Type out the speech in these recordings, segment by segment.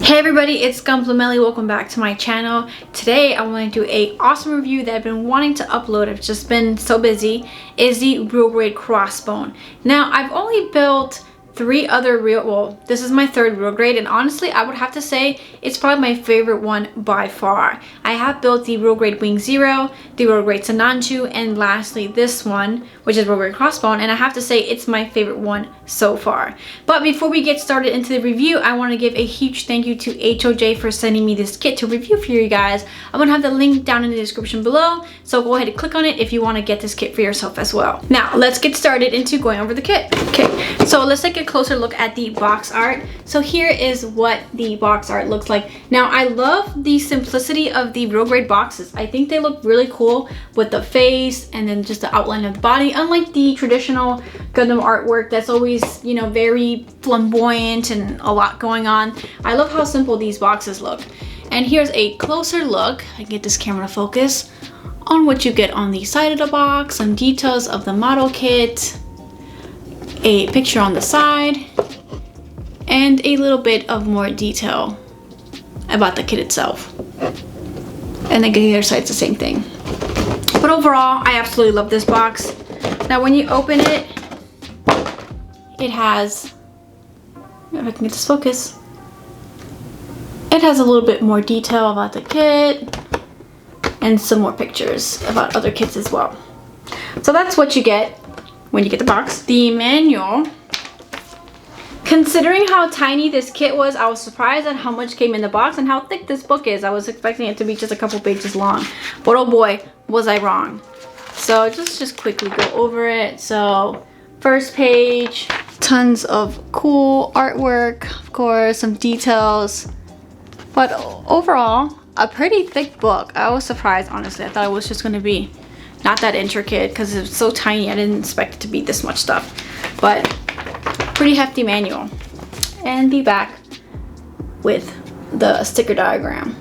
Hey everybody, it's Gunpla. Welcome back to my channel. Today I want to do a awesome review that I've been wanting to upload. I've just been so busy. Is the real grade Crossbone. Now I've only built 3 other this is my 3rd real grade, and honestly I would have to say it's probably my favorite one by far. I have built the real grade Wing Zero, the real grade Sananchu, and lastly this one, which is real grade Crossbone, and I have to say it's my favorite one so far. But before we get started into the review, I want to give a huge thank you to HOJ for sending me this kit to review for you guys. I'm gonna have the link down in the description below, so go ahead and click on it if you want to get this kit for yourself as well. Now let's get started into going over the kit. Okay, so let's take a closer look at the box art. So here is what the box art looks like. Now I love the simplicity of the real grade boxes. I think they look really cool with the face and then just the outline of the body, unlike the traditional Gundam artwork that's always, you know, very flamboyant and a lot going on. I love how simple these boxes look. And here's a closer look, I can get this camera to focus, on what you get on the side of the box, some details of the model kit, a picture on the side, and a little bit of more detail about the kit itself. And then the other side's the same thing. But overall, I absolutely love this box. Now when you open it, it has, if I can get this focus, it has a little bit more detail about the kit and some more pictures about other kits as well. So that's what you get when you get the box. The manual, considering how tiny this kit was, I was surprised at how much came in the box and how thick this book is. I was expecting it to be just a couple pages long, but oh boy, was I wrong. So just quickly go over it. So first page, tons of cool artwork, of course, some details, but overall a pretty thick book. I was surprised, honestly. I thought it was just going to be not that intricate because it's so tiny. I didn't expect it to be this much stuff, but pretty hefty manual. And the back with the sticker diagram.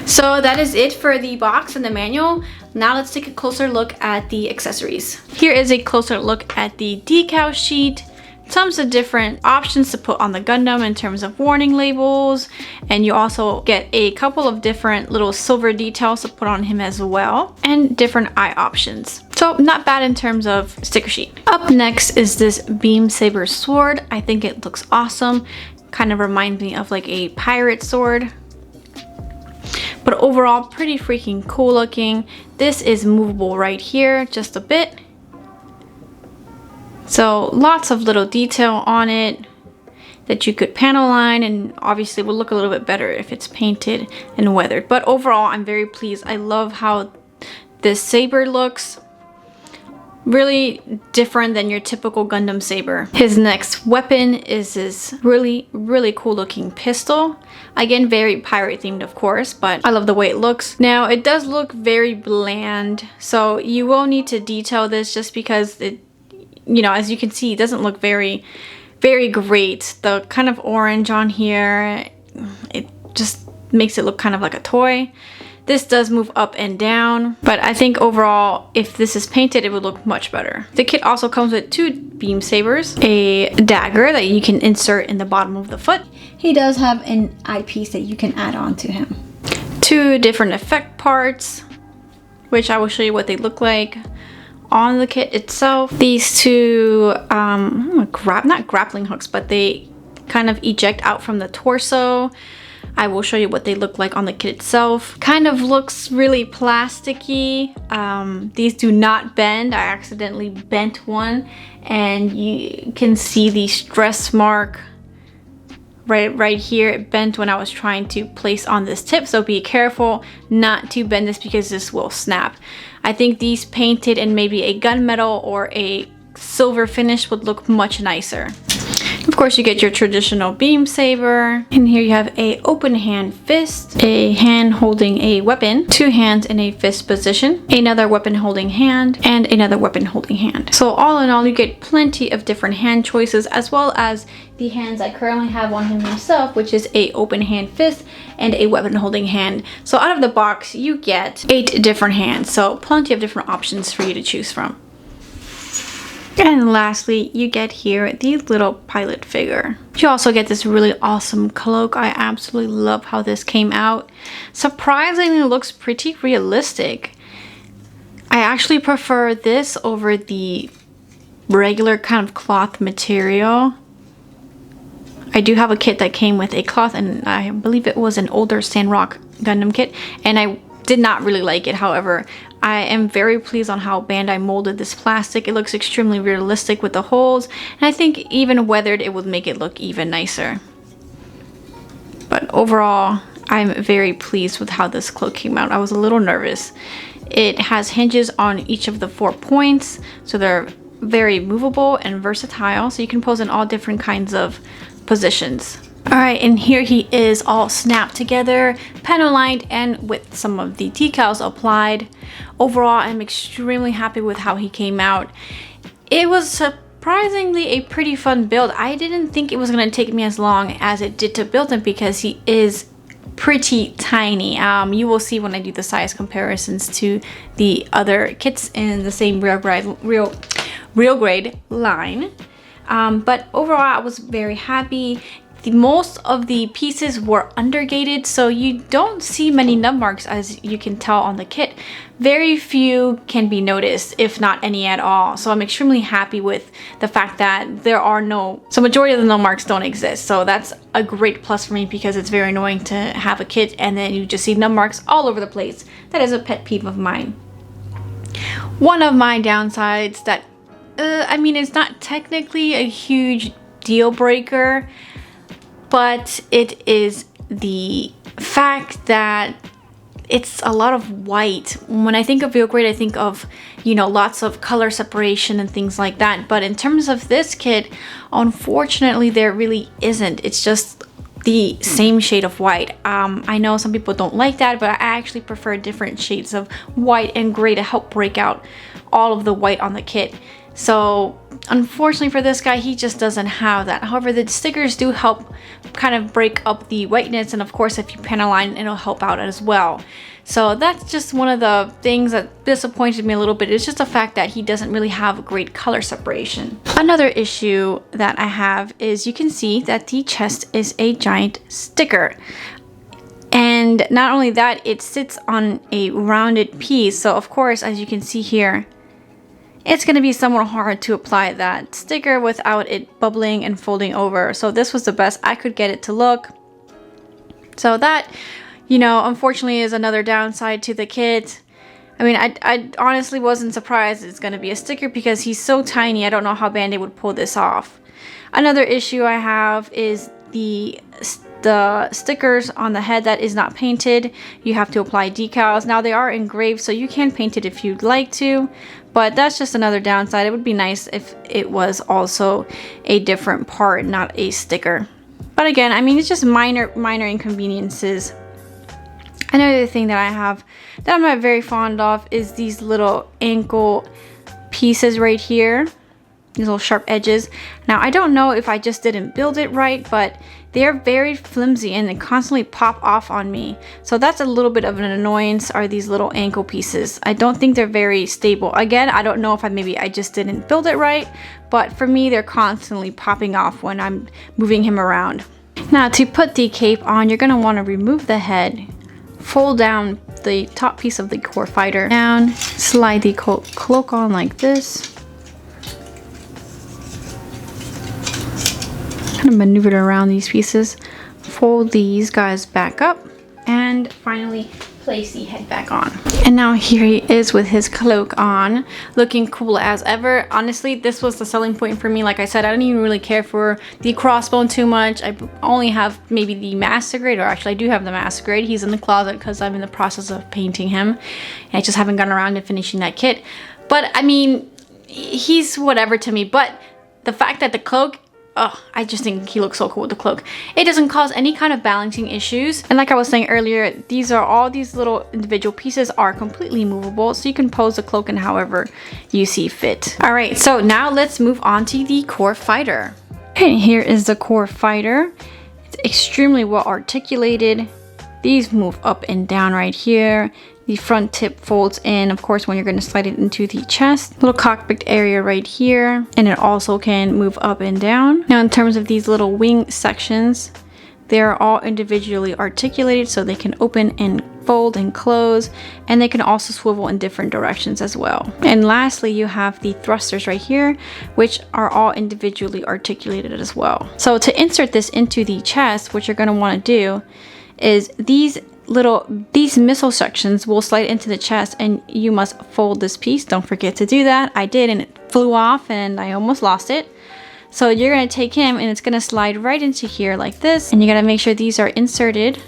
So that is it for the box and the manual. Now let's take a closer look at the accessories. Here is a closer look at the decal sheet. Tons of different options to put on the Gundam in terms of warning labels, and you also get a couple of different little silver details to put on him as well, and different eye options. So not bad in terms of sticker sheet. Up next is this beam saber sword. I think it looks awesome. Kind of reminds me of like a pirate sword. But overall, pretty freaking cool looking. This is movable right here, just a bit. So lots of little detail on it that you could panel line, and obviously would look a little bit better if it's painted and weathered. But overall, I'm very pleased. I love how this saber looks. Really different than your typical Gundam saber. His next weapon is this really cool looking pistol. Again, very pirate themed, of course, but I love the way it looks. Now it does look very bland, so you will need to detail this just because it, you know, as you can see, it doesn't look very great. The kind of orange on here, it just makes it look kind of like a toy. This does move up and down, but I think overall, if this is painted, it would look much better. The kit also comes with 2 beam sabers, a dagger that you can insert in the bottom of the foot. He does have an eyepiece that you can add on to him. 2 different effect parts, which I will show you what they look like on the kit itself. These 2, not grappling hooks, but they kind of eject out from the torso. I will show you what they look like on the kit itself. Kind of looks really plasticky. These do not bend. I accidentally bent one, and you can see the stress mark right here. It bent when I was trying to place on this tip, so be careful not to bend this because this will snap. I think these painted in maybe a gunmetal or a silver finish would look much nicer. Of course, you get your traditional beam saber, and here you have a open hand fist, a hand holding a weapon, 2 hands in a fist position, another weapon holding hand, and another weapon holding hand. So all in all, you get plenty of different hand choices, as well as the hands I currently have on him himself, which is a open hand fist and a weapon holding hand. So out of the box, you get 8 different hands, so plenty of different options for you to choose from. And lastly, you get here the little pilot figure, which You also get this really awesome cloak. I absolutely love how this came out. Surprisingly, it looks pretty realistic. I actually prefer this over the regular kind of cloth material. I do have a kit that came with a cloth, and I believe it was an older Sandrock Gundam kit, and I did not really like it. However, I am very pleased on how Bandai molded this plastic. It looks extremely realistic with the holes, and I think even weathered it would make it look even nicer. But overall, I'm very pleased with how this cloak came out. I was a little nervous. It has hinges on each of the 4 points, so they're very movable and versatile, so you can pose in all different kinds of positions. Alright, and here he is all snapped together, panel lined, and with some of the decals applied. Overall, I'm extremely happy with how he came out. It was surprisingly a pretty fun build. I didn't think it was going to take me as long as it did to build him because he is pretty tiny. You will see when I do the size comparisons to the other kits in the same real grade line. But overall, I was very happy. Most of the pieces were undergated, so you don't see many nub marks, as you can tell on the kit. Very few can be noticed, if not any at all. So I'm extremely happy with the fact that there are majority of the nub marks don't exist. So that's a great plus for me because it's very annoying to have a kit and then you just see nub marks all over the place. That is a pet peeve of mine. One of my downsides that, I mean, it's not technically a huge deal breaker, but it is the fact that it's a lot of white. When I think of real grade, I think of, you know, lots of color separation and things like that. But in terms of this kit, unfortunately, there really isn't. It's just the same shade of white. I know some people don't like that, but I actually prefer different shades of white and gray to help break out all of the white on the kit. So unfortunately for this guy, he just doesn't have that. However, the stickers do help kind of break up the whiteness, and of course if you panel line, it'll help out as well. So that's just one of the things that disappointed me a little bit. It's just the fact that he doesn't really have great color separation. Another issue that I have is you can see that the chest is a giant sticker. And not only that, it sits on a rounded piece. So of course, as you can see here, it's going to be somewhat hard to apply that sticker without it bubbling and folding over. So this was the best I could get it to look. So that, you know, unfortunately is another downside to the kit. I mean, I honestly wasn't surprised it's going to be a sticker because he's so tiny. I don't know how Bandai would pull this off. Another issue I have is the stickers on the head that is not painted. You have to apply decals. Now they are engraved, so you can paint it if you'd like to, but that's just another downside. It would be nice if it was also a different part, not a sticker. But again, I mean, it's just minor inconveniences. Another thing that I have that I'm not very fond of is these little ankle pieces right here. These little sharp edges. Now, I don't know if I just didn't build it right, but they're very flimsy and they constantly pop off on me. So that's a little bit of an annoyance, are these little ankle pieces. I don't think they're very stable. Again, I don't know if maybe I just didn't build it right, but for me, they're constantly popping off when I'm moving him around. Now, to put the cape on, you're gonna wanna remove the head, fold down the top piece of the core fighter down, slide the cloak on like this, kind of maneuver it around these pieces, fold these guys back up, and finally place the head back on. And now here he is with his cloak on, looking cool as ever. Honestly, this was the selling point for me. Like I said, I didn't even really care for the Crossbone too much. I only have maybe the master grade, or actually I do have the master grade. He's in the closet because I'm in the process of painting him, and I just haven't gotten around to finishing that kit. But I mean, he's whatever to me. But the fact that the cloak, oh, I just think he looks so cool with the cloak. It doesn't cause any kind of balancing issues. And like I was saying earlier, all these little individual pieces are completely movable, so you can pose the cloak in however you see fit. All right, so now let's move on to the core fighter. And here is the core fighter. It's extremely well articulated. These move up and down right here. The front tip folds in, of course, when you're going to slide it into the chest. Little cockpit area right here, and it also can move up and down. Now in terms of these little wing sections, they're all individually articulated, so they can open and fold and close, and they can also swivel in different directions as well. And lastly, you have the thrusters right here, which are all individually articulated as well. So to insert this into the chest, what you're going to want to do is these missile sections will slide into the chest, and you must fold this piece. Don't forget to do that. I did, and it flew off and I almost lost it. So you're going to take him, and it's going to slide right into here like this, and you got to make sure these are inserted,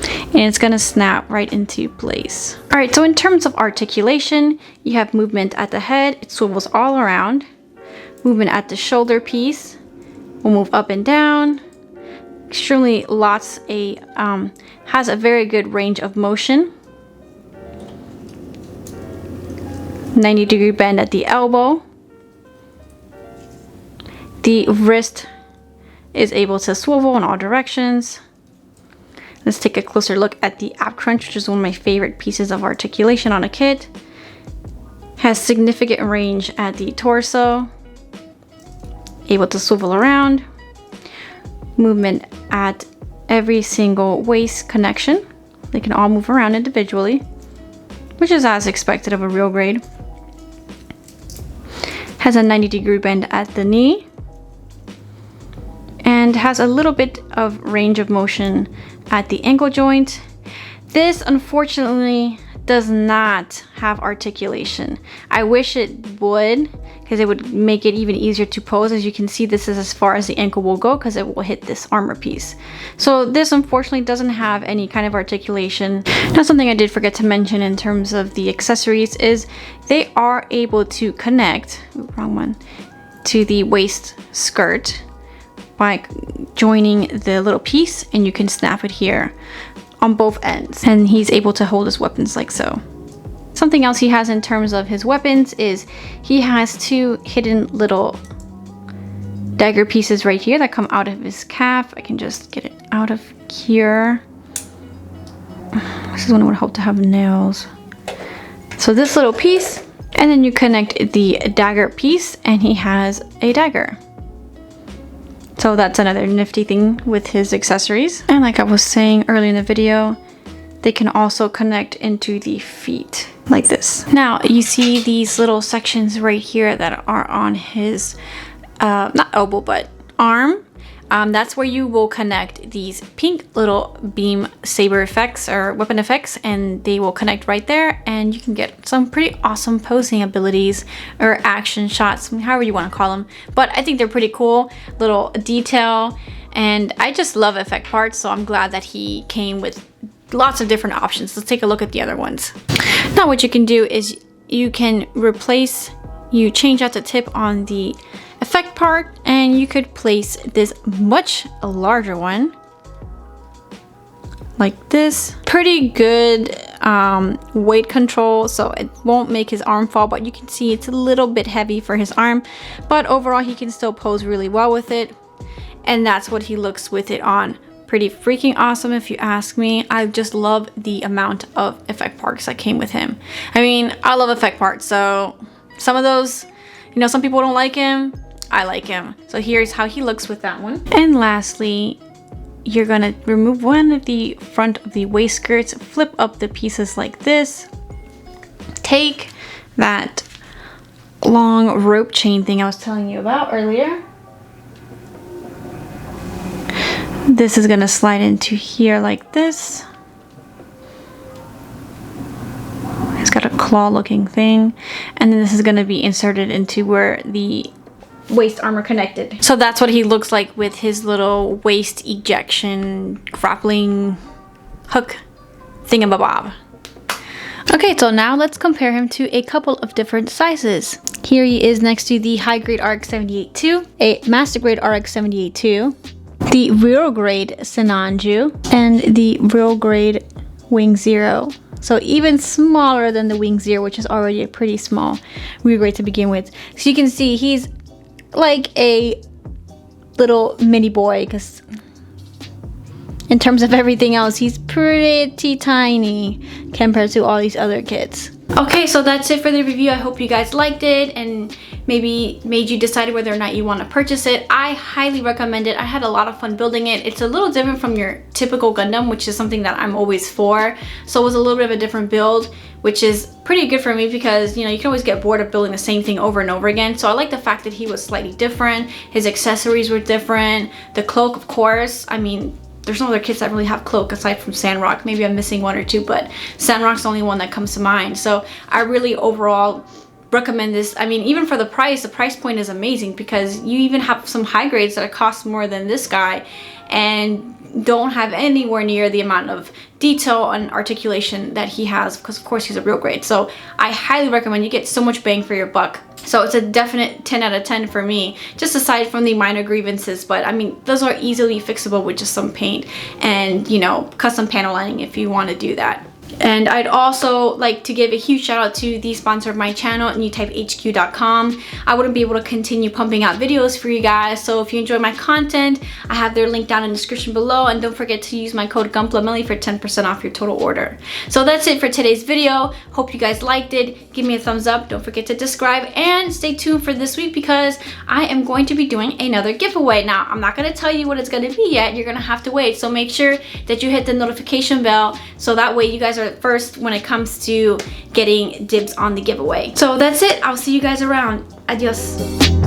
and it's going to snap right into place. All right, so in terms of articulation, you have movement at the head. It swivels all around. Movement at the shoulder piece will move up and down. Extremely has a very good range of motion. 90-degree bend at the elbow. The wrist is able to swivel in all directions. Let's take a closer look at the ab crunch, which is one of my favorite pieces of articulation on a kit. Has significant range at the torso. Able to swivel around. Movement at every single waist connection. They can all move around individually, which is as expected of a real grade. Has a 90-degree bend at the knee, and has a little bit of range of motion at the ankle joint. This unfortunately does not have articulation. I wish it would, because it would make it even easier to pose. As you can see, this is as far as the ankle will go because it will hit this armor piece. So this unfortunately doesn't have any kind of articulation. Now, something I did forget to mention in terms of the accessories is they are able to connect, to the waist skirt by joining the little piece, and you can snap it here on both ends, and he's able to hold his weapons like so. Something else he has in terms of his weapons is he has two hidden little dagger pieces right here that come out of his calf. I can just get it out of here. This is one I would hope to have nails. So this little piece, and then you connect the dagger piece, and he has a dagger. So that's another nifty thing with his accessories. And like I was saying earlier in the video, they can also connect into the feet like this. Now you see these little sections right here that are on his, not elbow, but arm. That's where you will connect these pink little beam saber effects or weapon effects, and they will connect right there, and you can get some pretty awesome posing abilities or action shots, however you want to call them. But I think they're pretty cool, little detail, and I just love effect parts, so I'm glad that he came with lots of different options. Let's take a look at the other ones. Now what you can do is you can change out the tip on the effect part, and you could place this much larger one like this. Pretty good weight control, so it won't make his arm fall, but you can see it's a little bit heavy for his arm, but overall he can still pose really well with it, and that's what he looks with it on. Pretty freaking awesome if you ask me. I just love the amount of effect parts that came with him. I mean, I love effect parts, so some of those, you know, some people don't like him. I like him. So here's how he looks with that one. And lastly, you're gonna remove one of the front of the waist skirts, flip up the pieces like this, take that long rope chain thing I was telling you about earlier. This is gonna slide into here like this. It's got a claw looking thing, and then this is gonna be inserted into where the waist armor connected. So that's what he looks like with his little waist ejection grappling hook thingamabob. Okay, so now let's compare him to a couple of different sizes. Here he is next to the high grade RX-78-2, a master grade RX-78-2, the real grade Sinanju, and the real grade Wing Zero. So even smaller than the Wing Zero, which is already a pretty small real grade to begin with. So you can see he's like a little mini boy, because in terms of everything else, he's pretty tiny compared to all these other kits. Okay, so that's it for the review. I hope you guys liked it and maybe made you decide whether or not you want to purchase it. I highly recommend it. I had a lot of fun building it. It's a little different from your typical Gundam, which is something that I'm always for. So it was a little bit of a different build, which is pretty good for me because, you know, you can always get bored of building the same thing over and over again. So I like the fact that he was slightly different. His accessories were different. The cloak, of course, I mean, there's no other kits that really have cloak aside from Sandrock. Maybe I'm missing one or two, but Sandrock's the only one that comes to mind. So I really overall recommend this. I mean, even for the price point is amazing because you even have some high grades that cost more than this guy and don't have anywhere near the amount of detail and articulation that he has, because of course he's a real grade. So I highly recommend. You get so much bang for your buck. So it's a definite 10 out of 10 for me, just aside from the minor grievances. But I mean, those are easily fixable with just some paint and, you know, custom panel lining if you want to do that. And I'd also like to give a huge shout out to the sponsor of my channel, NEWTYPEHQ.com. I wouldn't be able to continue pumping out videos for you guys. So if you enjoy my content, I have their link down in the description below. And don't forget to use my code GUNPLA for 10% off your total order. So that's it for today's video. Hope you guys liked it. Give me a thumbs up. Don't forget to subscribe and stay tuned for this week because I am going to be doing another giveaway. Now, I'm not going to tell you what it's going to be yet. You're going to have to wait. So make sure that you hit the notification bell so that way you guys are first when it comes to getting dibs on the giveaway. So that's it. I'll see you guys around. Adios.